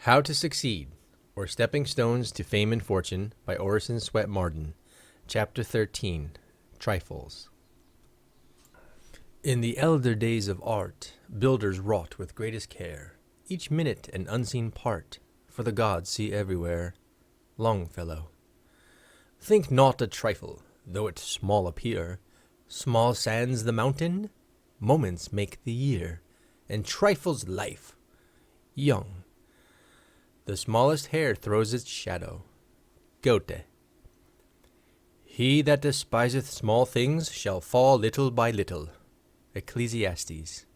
How to Succeed, or Stepping Stones to Fame and Fortune by Orison Swett Marden. Chapter 13, Trifles. In the elder days of art, builders wrought with greatest care, each minute an unseen part, for the gods see everywhere. Longfellow. Think not a trifle, though it small appear, small sands the mountain, moments make the year, and trifles life. Young. The smallest hair throws its shadow. Goethe. He that despiseth small things shall fall little by little. Ecclesiastes.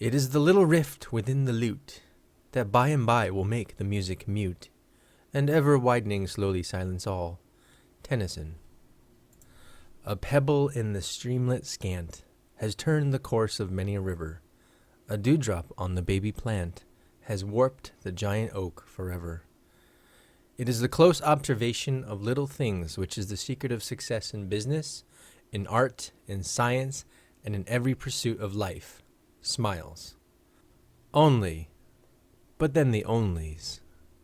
It is the little rift within the lute that by and by will make the music mute, and ever widening slowly silence all. Tennyson. A pebble in the streamlet scant has turned the course of many a river. A dewdrop on the baby plant has warped the giant oak forever. It is the close observation of little things which is the secret of success in business, in art, in science, and in every pursuit of life. Smiles. Only, but then the onlys,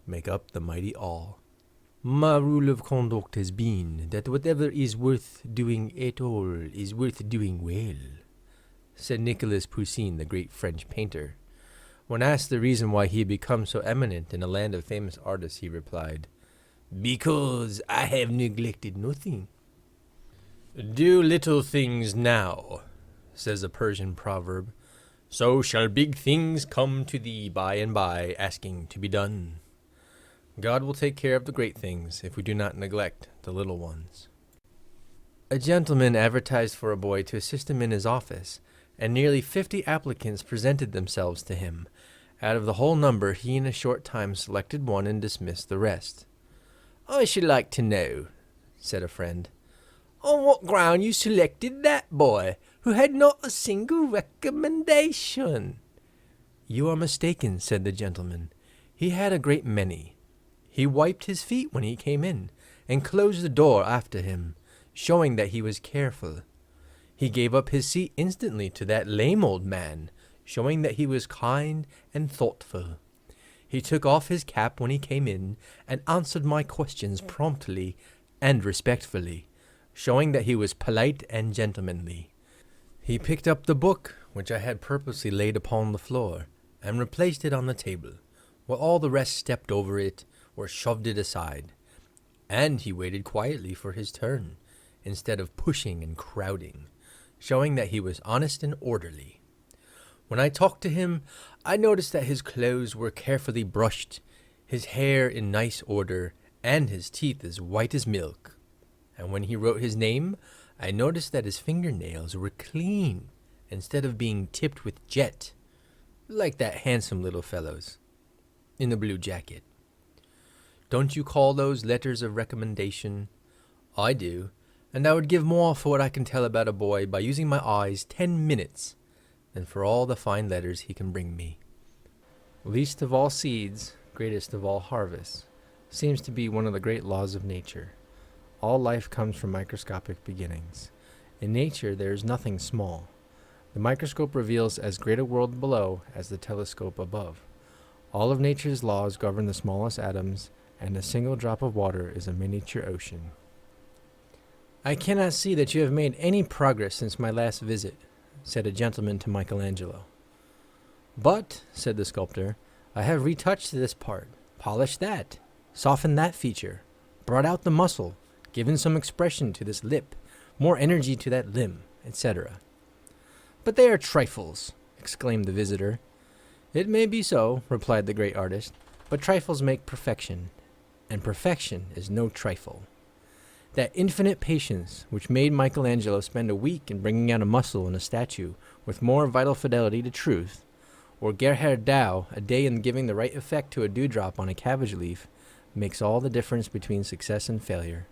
make up the mighty all. My rule of conduct has been that whatever is worth doing at all is worth doing well, said Nicolas Poussin, the great French painter. When asked the reason why he had become so eminent in a land of famous artists, he replied, "Because I have neglected nothing." Do little things now, says a Persian proverb, so shall big things come to thee by and by, asking to be done. God will take care of the great things if we do not neglect the little ones. A gentleman advertised for a boy to assist him in his office, and nearly 50 applicants presented themselves to him. Out of the whole number, he in a short time selected one and dismissed the rest. "I should like to know," said a friend, "on what ground you selected that boy, who had not a single recommendation." "You are mistaken," said the gentleman. "He had a great many. He wiped his feet when he came in, and closed the door after him, showing that he was careful. He gave up his seat instantly to that lame old man, showing that he was kind and thoughtful. He took off his cap when he came in, and answered my questions promptly and respectfully, showing that he was polite and gentlemanly. He picked up the book, which I had purposely laid upon the floor, and replaced it on the table, while all the rest stepped over it or shoved it aside. And he waited quietly for his turn, instead of pushing and crowding, showing that he was honest and orderly. When I talked to him, I noticed that his clothes were carefully brushed, his hair in nice order, and his teeth as white as milk. And when he wrote his name, I noticed that his fingernails were clean, instead of being tipped with jet, like that handsome little fellow's, in the blue jacket. Don't you call those letters of recommendation? I do, and I would give more for what I can tell about a boy by using my eyes 10 minutes than for all the fine letters he can bring me. Least of all seeds, greatest of all harvests, seems to be one of the great laws of nature. All life comes from microscopic beginnings. In nature there is nothing small. The microscope reveals as great a world below as the telescope above. All of nature's laws govern the smallest atoms, and a single drop of water is a miniature ocean. "I cannot see that you have made any progress since my last visit," said a gentleman to Michelangelo. "But," said the sculptor, "I have retouched this part, polished that, softened that feature, brought out the muscle, given some expression to this lip, more energy to that limb, etc." "But they are trifles," exclaimed the visitor. "It may be so," replied the great artist, "but trifles make perfection, and perfection is no trifle. That infinite patience which made Michelangelo spend a week in bringing out a muscle in a statue with more vital fidelity to truth, or Gerhard Dow a day in giving the right effect to a dewdrop on a cabbage leaf, makes all the difference between success and failure."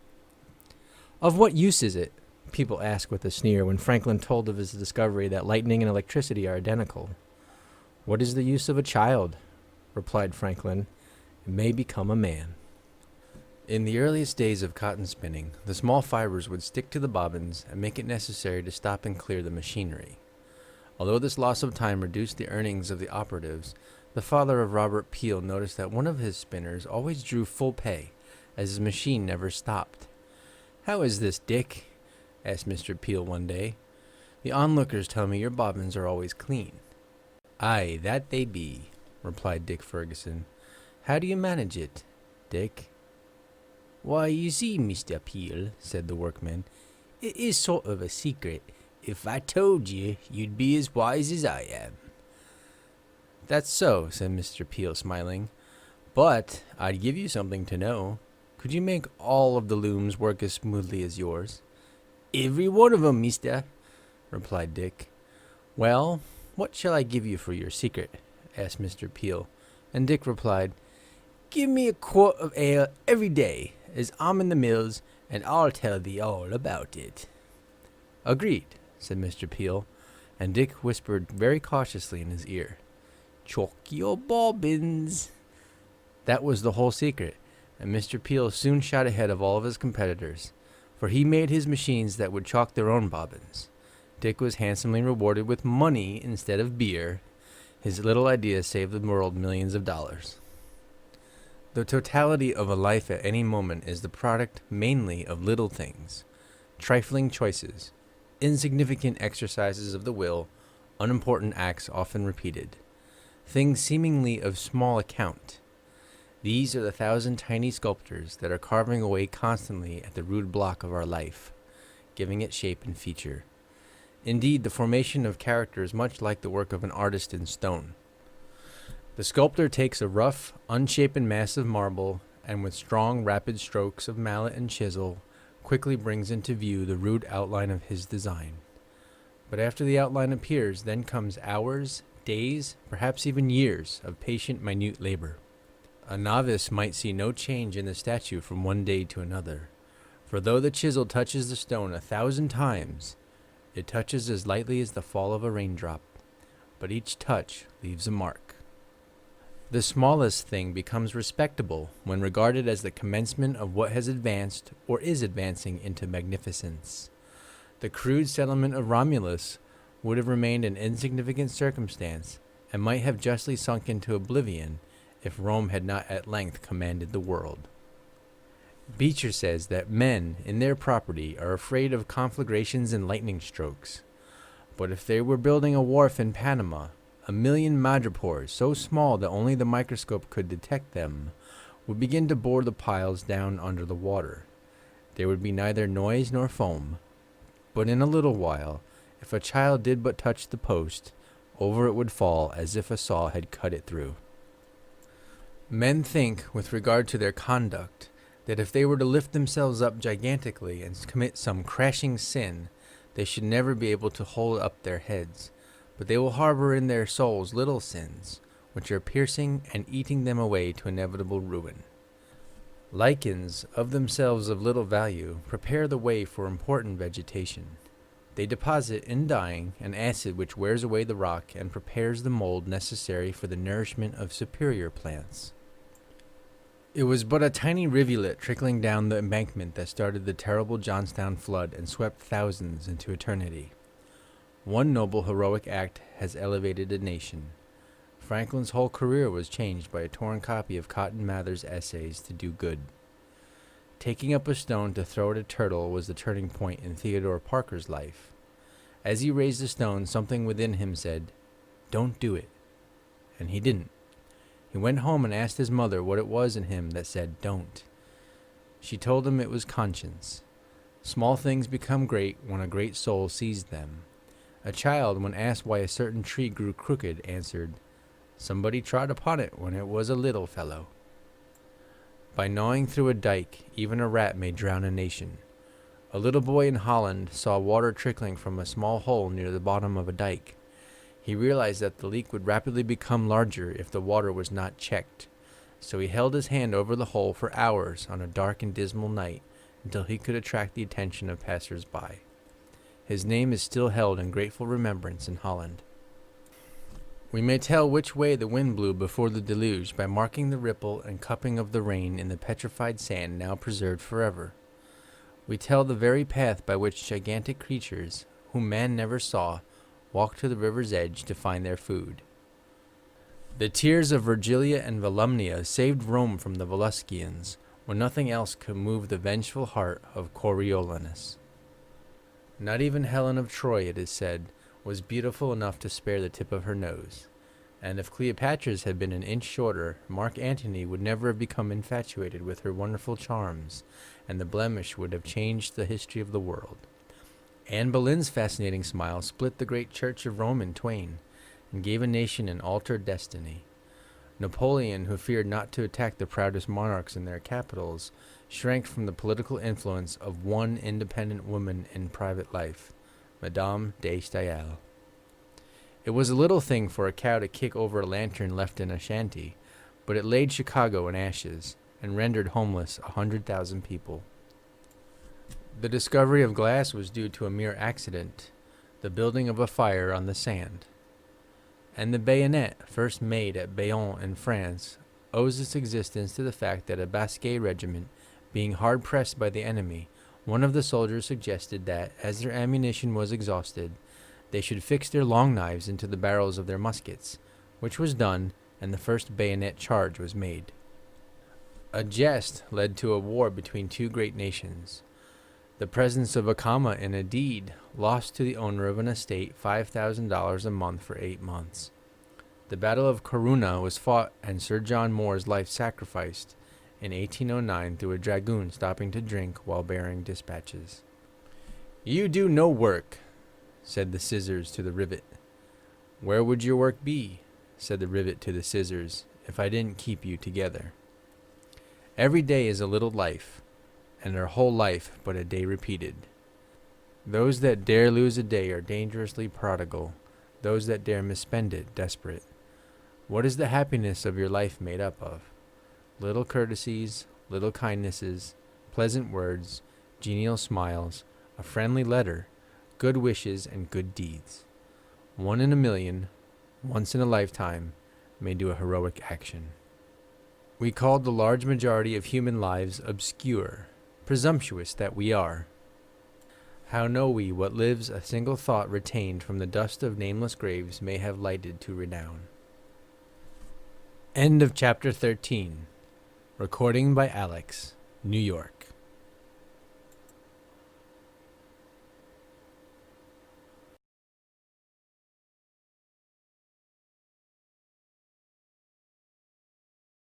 "Of what use is it?" people ask with a sneer when Franklin told of his discovery that lightning and electricity are identical. "What is the use of a child?" replied Franklin. "It may become a man." In the earliest days of cotton spinning, the small fibers would stick to the bobbins and make it necessary to stop and clear the machinery. Although this loss of time reduced the earnings of the operatives, The father of Robert Peel noticed that one of his spinners always drew full pay, as his machine never stopped. "How is this, Dick?" asked Mr. Peel one day. "The onlookers tell me your bobbins are always clean." "Aye, that they be," replied Dick Ferguson. "How do you manage it, Dick?" "Why, you see, Mr. Peel," said the workman, "it is sort of a secret. If I told you, you'd be as wise as I am." "That's so," said Mr. Peel, smiling. "But I'd give you something to know. Could you make all of the looms work as smoothly as yours?" "Every one of 'em, mister," replied Dick. "Well, what shall I give you for your secret?" asked Mr. Peel, and Dick replied, "Give me a quart of ale every day, as I'm in the mills, and I'll tell thee all about it." "Agreed," said Mr. Peel, and Dick whispered very cautiously in his ear, "Chalk your bobbins." That was the whole secret, and Mr. Peel soon shot ahead of all of his competitors, for he made his machines that would chalk their own bobbins. Dick was handsomely rewarded with money instead of beer. His little idea saved the world millions of dollars. The totality of a life at any moment is the product mainly of little things, trifling choices, insignificant exercises of the will, unimportant acts often repeated, things seemingly of small account. These are the thousand tiny sculptors that are carving away constantly at the rude block of our life, giving it shape and feature. Indeed, the formation of character is much like the work of an artist in stone. The sculptor takes a rough, unshapen mass of marble, and with strong, rapid strokes of mallet and chisel, quickly brings into view the rude outline of his design. But after the outline appears, then comes hours, days, perhaps even years of patient, minute labor. A novice might see no change in the statue from one day to another, for though the chisel touches the stone 1,000 times, it touches as lightly as the fall of a raindrop, but each touch leaves a mark. The smallest thing becomes respectable when regarded as the commencement of what has advanced or is advancing into magnificence. The crude settlement of Romulus would have remained an insignificant circumstance and might have justly sunk into oblivion if Rome had not at length commanded the world. Beecher says that men, in their property, are afraid of conflagrations and lightning strokes. But if they were building a wharf in Panama, 1,000,000 madrepores, so small that only the microscope could detect them, would begin to bore the piles down under the water. There would be neither noise nor foam, but in a little while, if a child did but touch the post, over it would fall as if a saw had cut it through. Men think, with regard to their conduct, that if they were to lift themselves up gigantically and commit some crashing sin, they should never be able to hold up their heads, but they will harbor in their souls little sins, which are piercing and eating them away to inevitable ruin. Lichens, of themselves of little value, prepare the way for important vegetation. They deposit, in dying, an acid which wears away the rock and prepares the mold necessary for the nourishment of superior plants. It was but a tiny rivulet trickling down the embankment that started the terrible Johnstown flood and swept thousands into eternity. One noble heroic act has elevated a nation. Franklin's whole career was changed by a torn copy of Cotton Mather's Essays to Do Good. Taking up a stone to throw at a turtle was the turning point in Theodore Parker's life. As he raised the stone, something within him said, "Don't do it." And he didn't. He went home and asked his mother what it was in him that said, "Don't." She told him it was conscience. Small things become great when a great soul sees them. A child, when asked why a certain tree grew crooked, answered, "Somebody trod upon it when it was a little fellow." By gnawing through a dike, even a rat may drown a nation. A little boy in Holland saw water trickling from a small hole near the bottom of a dike. He realized that the leak would rapidly become larger if the water was not checked, so he held his hand over the hole for hours on a dark and dismal night until he could attract the attention of passers-by. His name is still held in grateful remembrance in Holland. We may tell which way the wind blew before the deluge by marking the ripple and cupping of the rain in the petrified sand now preserved forever. We tell the very path by which gigantic creatures, whom man never saw, walk to the river's edge to find their food. The tears of Virgilia and Volumnia saved Rome from the Volscians, when nothing else could move the vengeful heart of Coriolanus. Not even Helen of Troy, it is said, was beautiful enough to spare the tip of her nose, and if Cleopatra's had been an inch shorter, Mark Antony would never have become infatuated with her wonderful charms, and the blemish would have changed the history of the world. Anne Boleyn's fascinating smile split the great Church of Rome in twain, and gave a nation an altered destiny. Napoleon, who feared not to attack the proudest monarchs in their capitals, shrank from the political influence of one independent woman in private life, Madame de Staël. It was a little thing for a cow to kick over a lantern left in a shanty, but it laid Chicago in ashes, and rendered homeless 100,000 people. The discovery of glass was due to a mere accident, the building of a fire on the sand. And the bayonet, first made at Bayonne in France, owes its existence to the fact that a Basque regiment, being hard-pressed by the enemy, one of the soldiers suggested that, as their ammunition was exhausted, they should fix their long knives into the barrels of their muskets, which was done, and the first bayonet charge was made. A jest led to a war between two great nations. The presence of a comma in a deed lost to the owner of an estate $5,000 a month for 8 months. The Battle of Corunna was fought and Sir John Moore's life sacrificed in 1809 through a dragoon stopping to drink while bearing dispatches. "You do no work," said the scissors to the rivet. "Where would your work be," said the rivet to the scissors, "if I didn't keep you together?" Every day is a little life, and our whole life but a day repeated. Those that dare lose a day are dangerously prodigal, those that dare misspend it desperate. What is the happiness of your life made up of? Little courtesies, little kindnesses, pleasant words, genial smiles, a friendly letter, good wishes, and good deeds. 1 in a million, once in a lifetime, may do a heroic action. We called the large majority of human lives obscure, presumptuous that we are. How know we what lives a single thought retained from the dust of nameless graves may have lighted to renown? End of Chapter 13. Recording by Alex, New York.